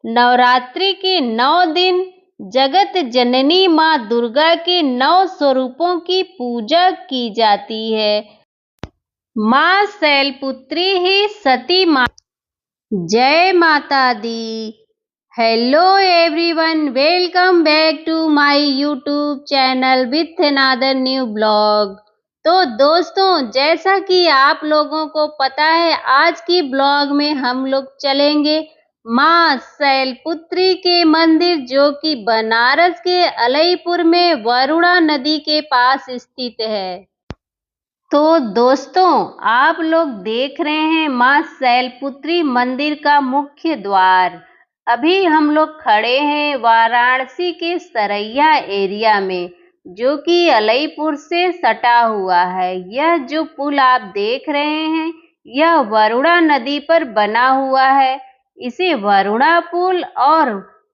नवरात्रि के 9 दिन जगत जननी माँ दुर्गा के 9 स्वरूपों की पूजा की जाती है। माँ शैलपुत्री ही सती माँ। जय माता दी। Hello everyone, welcome back to my YouTube channel with another new blog. तो दोस्तों, जैसा कि आप लोगों को पता है, आज की ब्लॉग में हम लोग चलेंगे माँ शैलपुत्री के मंदिर, जो कि बनारस के अलईपुर में वरुणा नदी के पास स्थित है। तो दोस्तों, आप लोग देख रहे हैं माँ शैलपुत्री मंदिर का मुख्य द्वार। अभी हम लोग खड़े हैं वाराणसी के सरैया एरिया में, जो कि अलईपुर से सटा हुआ है। यह जो पुल आप देख रहे हैं, यह वरुणा नदी पर बना हुआ है। इसे वरुणा पुल और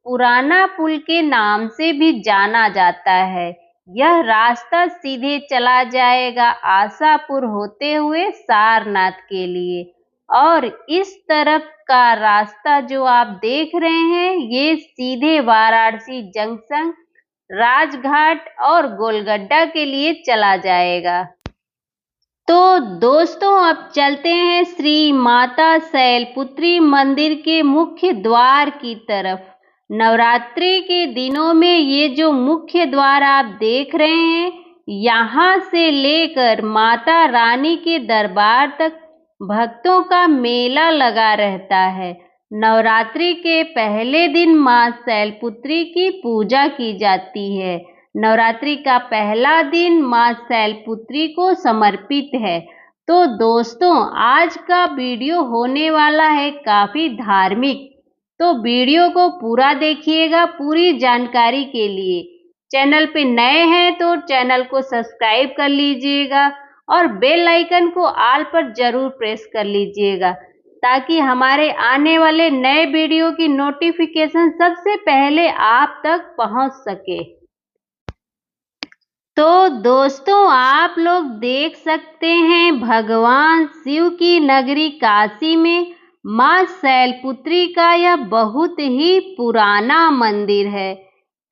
पुराना पुल के नाम से भी जाना जाता है। यह रास्ता सीधे चला जाएगा आशापुर होते हुए सारनाथ के लिए, और इस तरफ का रास्ता जो आप देख रहे हैं, ये सीधे वाराणसी जंक्शन, राजघाट और गोलगड्डा के लिए चला जाएगा। तो दोस्तों, अब चलते हैं श्री माता शैलपुत्री मंदिर के मुख्य द्वार की तरफ। नवरात्रि के दिनों में ये जो मुख्य द्वार आप देख रहे हैं, यहाँ से लेकर माता रानी के दरबार तक भक्तों का मेला लगा रहता है। नवरात्रि के पहले दिन माँ शैलपुत्री की पूजा की जाती है। नवरात्रि का पहला दिन माँ शैलपुत्री को समर्पित है। तो दोस्तों, आज का वीडियो होने वाला है काफी धार्मिक, तो वीडियो को पूरा देखिएगा पूरी जानकारी के लिए। चैनल पे नए हैं तो चैनल को सब्सक्राइब कर लीजिएगा और बेल आइकन को ऑल पर जरूर प्रेस कर लीजिएगा, ताकि हमारे आने वाले नए वीडियो की नोटिफिकेशन सबसे पहले आप तक पहुंच सके। तो दोस्तों, आप लोग देख सकते हैं भगवान शिव की नगरी काशी में माँ शैलपुत्री का यह बहुत ही पुराना मंदिर है।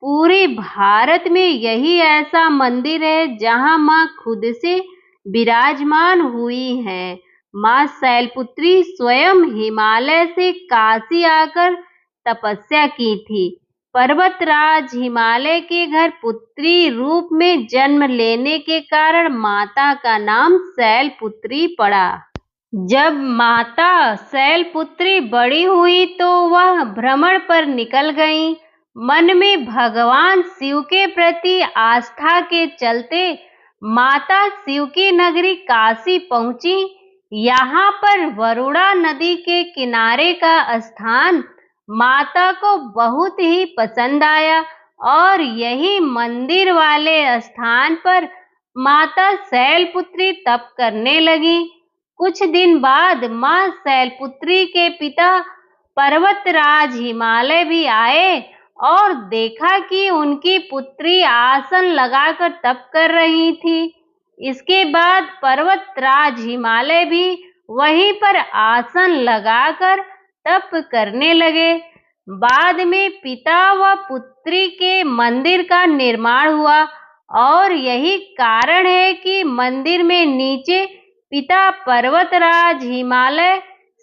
पूरे भारत में यही ऐसा मंदिर है जहां माँ खुद से विराजमान हुई हैं। माँ शैलपुत्री स्वयं हिमालय से काशी आकर तपस्या की थी। पर्वतराज हिमालय के घर पुत्री रूप में जन्म लेने के कारण माता का नाम शैलपुत्री पड़ा। जब माता शैलपुत्री बड़ी हुई तो वह भ्रमण पर निकल गईं। मन में भगवान शिव के प्रति आस्था के चलते माता शिव की नगरी काशी पहुंची। यहाँ पर वरुणा नदी के किनारे का स्थान माता को बहुत ही पसंद आया, और यही मंदिर वाले स्थान पर माता शैलपुत्री तप करने लगी। कुछ दिन बाद माँ शैलपुत्री के पिता पर्वतराज हिमालय भी आए और देखा कि उनकी पुत्री आसन लगाकर तप कर रही थी। इसके बाद पर्वतराज हिमालय भी वहीं पर आसन लगाकर तप करने लगे। बाद में पिता व पुत्री के मंदिर का निर्माण हुआ, और यही कारण है कि मंदिर में नीचे पिता पर्वतराज हिमालय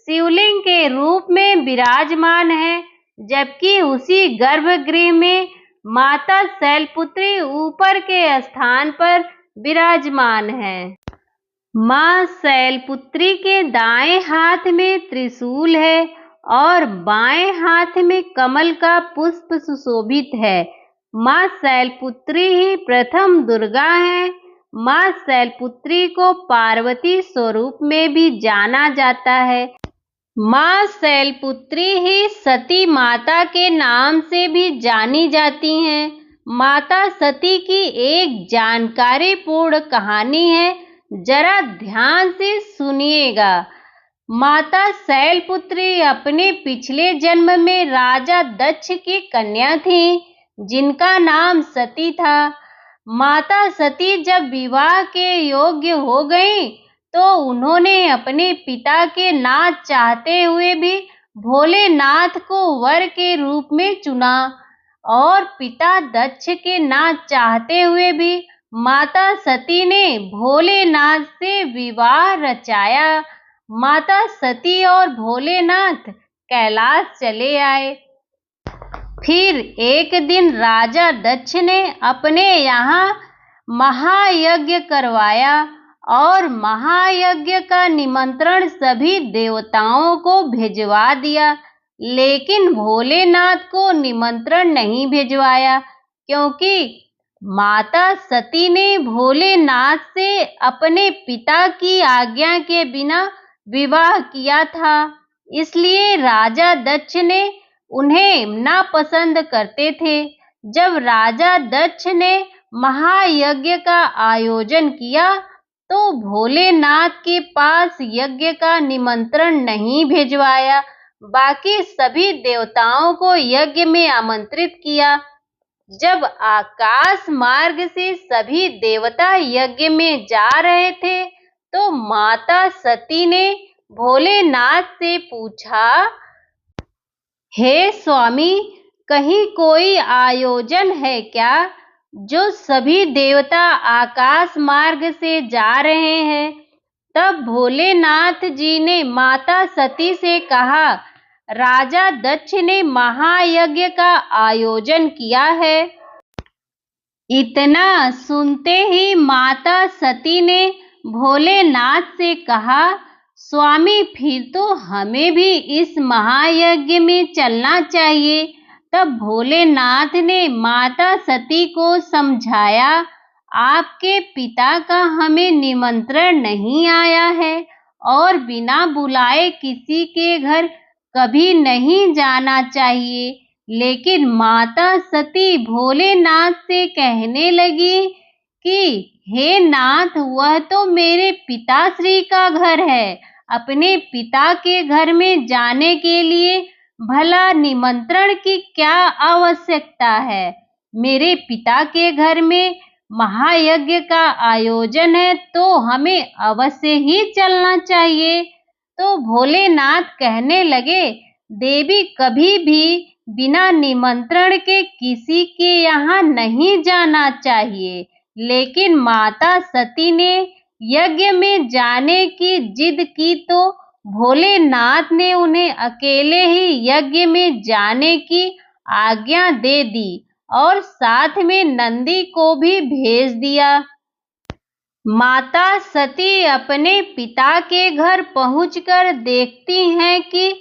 शिवलिंग के रूप में विराजमान है, जबकि उसी गर्भगृह में माता शैलपुत्री ऊपर के स्थान पर विराजमान है। माँ शैलपुत्री के दाएं हाथ में त्रिशूल है और बाएं हाथ में कमल का पुष्प सुशोभित है। माँ शैलपुत्री ही प्रथम दुर्गा है। माँ शैलपुत्री को पार्वती स्वरूप में भी जाना जाता है। माँ शैलपुत्री ही सती माता के नाम से भी जानी जाती हैं। माता सती की एक जानकारीपूर्ण कहानी है, जरा ध्यान से सुनिएगा। माता शैलपुत्री अपने पिछले जन्म में राजा दक्ष की कन्या थी, जिनका नाम सती था। माता सती जब विवाह के योग्य हो गईं, तो उन्होंने अपने पिता के ना चाहते हुए भी भोलेनाथ को वर के रूप में चुना और पिता दक्ष के ना चाहते हुए भी माता सती ने भोलेनाथ से विवाह रचाया। माता सती और भोलेनाथ कैलाश चले आए। फिर एक दिन राजा दक्ष ने अपने यहाँ महायज्ञ करवाया और महायज्ञ का निमंत्रण सभी देवताओं को भिजवा दिया, लेकिन भोलेनाथ को निमंत्रण नहीं भिजवाया, क्योंकि माता सती ने भोलेनाथ से अपने पिता की आज्ञा के बिना विवाह किया था। इसलिए राजा दक्ष ने उन्हें नापसंद करते थे। जब राजा दक्ष ने महायज्ञ का आयोजन किया तो भोलेनाथ के पास यज्ञ का निमंत्रण नहीं भिजवाया, बाकी सभी देवताओं को यज्ञ में आमंत्रित किया। जब आकाश मार्ग से सभी देवता यज्ञ में जा रहे थे तो माता सती ने भोलेनाथ से पूछा, हे स्वामी, कहीं कोई आयोजन है क्या जो सभी देवता आकाश मार्ग से जा रहे हैं? तब भोलेनाथ जी ने माता सती से कहा, राजा दक्ष ने महायज्ञ का आयोजन किया है। इतना सुनते ही माता सती ने भोलेनाथ से कहा, स्वामी, फिर तो हमें भी इस महायज्ञ में चलना चाहिए। तब भोलेनाथ ने माता सती को समझाया, आपके पिता का हमें निमंत्रण नहीं आया है और बिना बुलाए किसी के घर कभी नहीं जाना चाहिए। लेकिन माता सती भोलेनाथ से कहने लगी कि हे नाथ, वह तो मेरे पिताश्री का घर है। अपने पिता के घर में जाने के लिए भला निमंत्रण की क्या आवश्यकता है? मेरे पिता के घर में महायज्ञ का आयोजन है तो हमें अवश्य ही चलना चाहिए। तो भोलेनाथ कहने लगे, देवी, कभी भी बिना निमंत्रण के किसी के यहाँ नहीं जाना चाहिए। लेकिन माता सती ने यज्ञ में जाने की जिद की तो भोलेनाथ ने उन्हें अकेले ही यज्ञ में जाने की आज्ञा दे दी और साथ में नंदी को भी भेज दिया। माता सती अपने पिता के घर पहुंचकर देखती हैं कि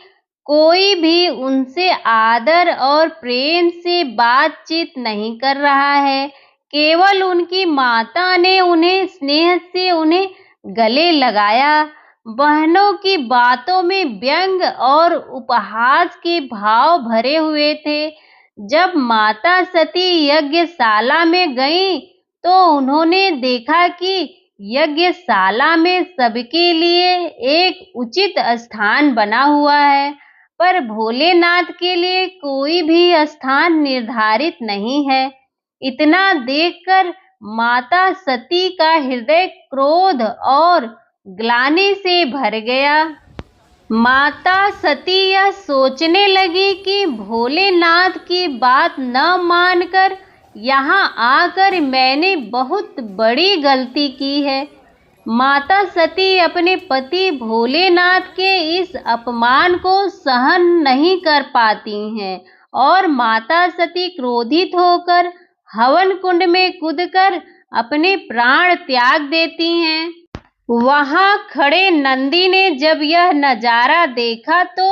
कोई भी उनसे आदर और प्रेम से बातचीत नहीं कर रहा है। केवल उनकी माता ने उन्हें स्नेह से उन्हें गले लगाया। बहनों की बातों में व्यंग और उपहास के भाव भरे हुए थे। जब माता सती यज्ञशाला में गईं तो उन्होंने देखा कि यज्ञशाला में सबके लिए एक उचित स्थान बना हुआ है, पर भोलेनाथ के लिए कोई भी स्थान निर्धारित नहीं है। इतना देखकर माता सती का हृदय क्रोध और ग्लानि से भर गया। माता सती यह सोचने लगी कि भोलेनाथ की बात न मानकर यहाँ आकर मैंने बहुत बड़ी गलती की है। माता सती अपने पति भोलेनाथ के इस अपमान को सहन नहीं कर पाती हैं और माता सती क्रोधित होकर हवन कुंड में कूदकर अपने प्राण त्याग देती हैं। वहां खड़े नंदी ने जब यह नजारा देखा तो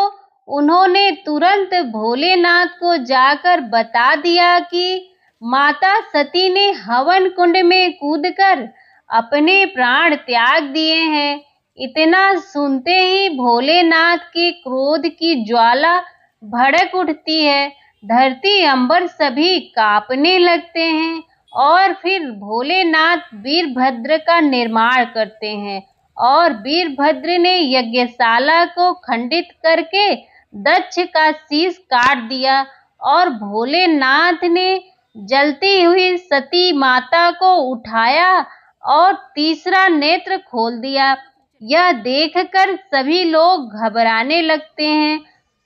उन्होंने तुरंत भोलेनाथ को जाकर बता दिया कि माता सती ने हवन कुंड में कूदकर अपने प्राण त्याग दिए हैं। इतना सुनते ही भोलेनाथ के क्रोध की ज्वाला भड़क उठती है। धरती अंबर सभी कांपने लगते हैं और फिर भोलेनाथ वीरभद्र का निर्माण करते हैं और वीरभद्र ने यज्ञशाला को खंडित करके दक्ष का शीश काट दिया और भोलेनाथ ने जलती हुई सती माता को उठाया और तीसरा नेत्र खोल दिया। यह देखकर सभी लोग घबराने लगते हैं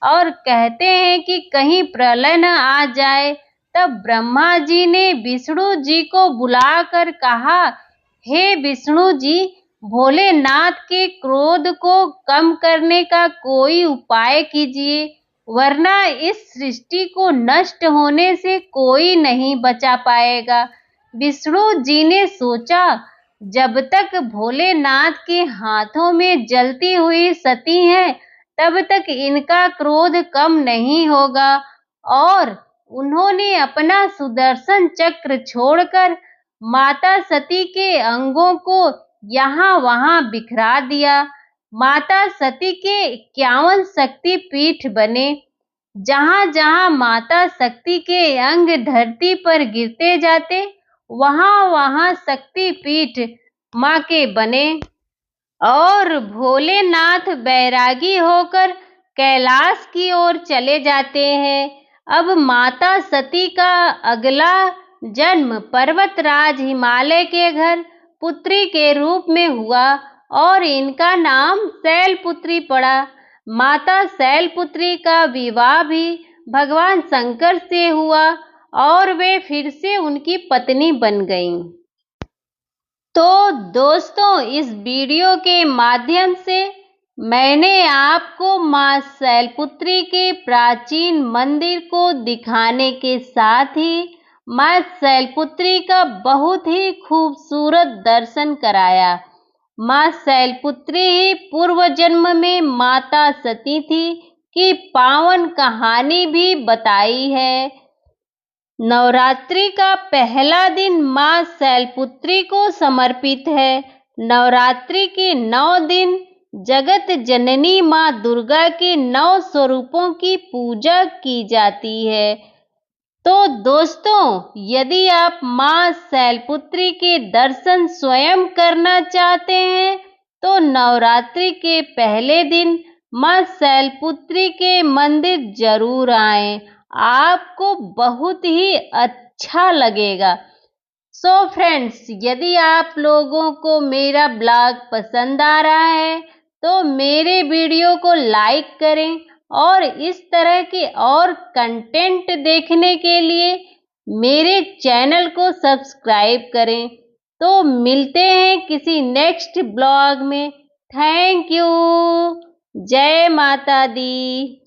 और कहते हैं कि कहीं प्रलय न आ जाए। तब ब्रह्मा जी ने विष्णु जी को बुलाकर कहा, हे विष्णु जी, भोलेनाथ के क्रोध को कम करने का कोई उपाय कीजिए, वरना इस सृष्टि को नष्ट होने से कोई नहीं बचा पाएगा। विष्णु जी ने सोचा, जब तक भोलेनाथ के हाथों में जलती हुई सती है, तब तक इनका क्रोध कम नहीं होगा, और उन्होंने अपना सुदर्शन चक्र छोड़कर माता सती के अंगों को यहाँ वहाँ बिखरा दिया। माता सती के 51 शक्ति पीठ बने। जहाँ जहाँ माता शक्ति के अंग धरती पर गिरते जाते, वहाँ वहाँ शक्ति पीठ माँ के बने, और भोलेनाथ बैरागी होकर कैलाश की ओर चले जाते हैं। अब माता सती का अगला जन्म पर्वतराज हिमालय के घर पुत्री के रूप में हुआ, और इनका नाम शैलपुत्री पड़ा। माता शैलपुत्री का विवाह भी भगवान शंकर से हुआ, और वे फिर से उनकी पत्नी बन गईं। तो दोस्तों, इस वीडियो के माध्यम से मैंने आपको मां शैलपुत्री के प्राचीन मंदिर को दिखाने के साथ ही मां शैलपुत्री का बहुत ही खूबसूरत दर्शन कराया। मां शैलपुत्री ही पूर्व जन्म में माता सती थी की पावन कहानी भी बताई है। नवरात्रि का पहला दिन मां शैलपुत्री को समर्पित है। नवरात्रि के 9 दिन जगत जननी मां दुर्गा के 9 स्वरूपों की पूजा की जाती है। तो दोस्तों, यदि आप मां शैलपुत्री के दर्शन स्वयं करना चाहते हैं, तो नवरात्रि के पहले दिन मां शैलपुत्री के मंदिर जरूर आएं। आपको बहुत ही अच्छा लगेगा। सो फ्रेंड्स, यदि आप लोगों को मेरा ब्लॉग पसंद आ रहा है, तो मेरे वीडियो को लाइक करें, और इस तरह के और कंटेंट देखने के लिए मेरे चैनल को सब्सक्राइब करें। तो मिलते हैं किसी नेक्स्ट ब्लॉग में। Thank you. जय माता दी।